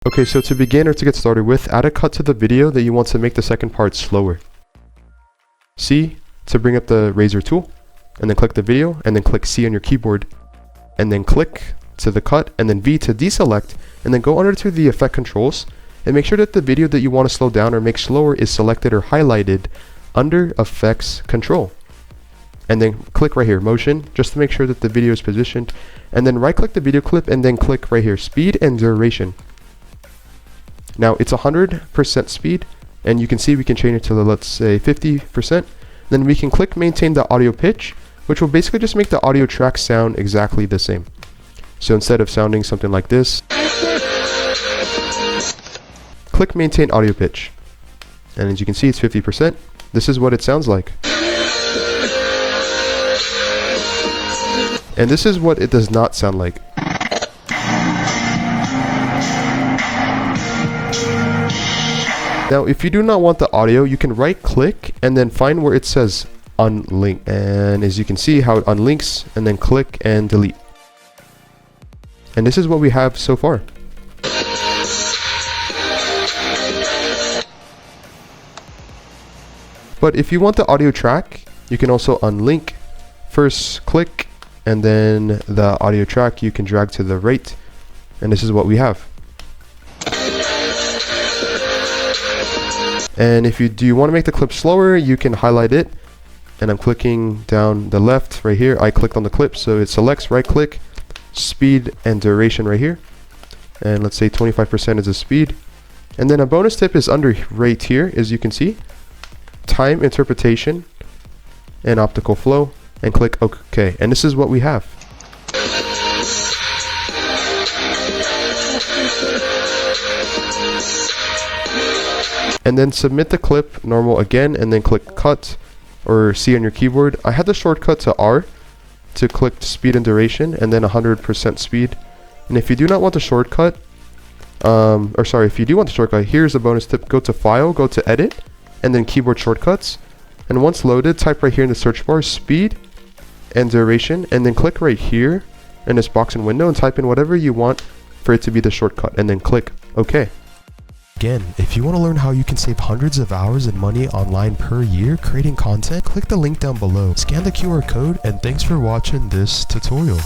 Okay, so to begin or to get started with, add a cut to the video that you want to make the second part slower. C to bring up the razor tool, and then click the video, and then click C on your keyboard, and then click to the cut, and then V to deselect, and then go under to the effect controls, and make sure that the video that you want to slow down or make slower is selected or highlighted under effects control. And then click right here, motion, just to make sure that the video is positioned, and then right click the video clip, and then click right here, speed and duration. Now it's 100% speed, and you can see we can change it to, let's say, 50%. Then we can click maintain the audio pitch, which will basically just make the audio track sound exactly the same. So instead of sounding something like this, click maintain audio pitch. And as you can see, it's 50%. This is what it sounds like. And this is what it does not sound like. Now, if you do not want the audio, you can right click and then find where it says unlink. And as you can see how it unlinks, and then click and delete. And this is what we have so far. But if you want the audio track, you can also unlink. First click, and then the audio track you can drag to the right. And this is what we have. And if you want to make the clip slower, you can highlight it. And I'm clicking down the left right here. I clicked on the clip, so it selects, right click, speed and duration right here. And let's say 25% is the speed. And then a bonus tip is under right here, as you can see, time interpretation and optical flow, and click OK. And this is what we have. And then submit the clip normal again, and then click cut or C on your keyboard. I had the shortcut to R to click speed and duration, and then 100% speed. And if you do not want the shortcut, if you do want the shortcut, here's a bonus tip. Go to File, go to Edit, and then Keyboard Shortcuts. And once loaded, type right here in the search bar, speed and duration, and then click right here in this box and window and type in whatever you want for it to be the shortcut, and then click OK. Again, if you want to learn how you can save hundreds of hours and money online per year creating content, click the link down below, scan the QR code, and thanks for watching this tutorial.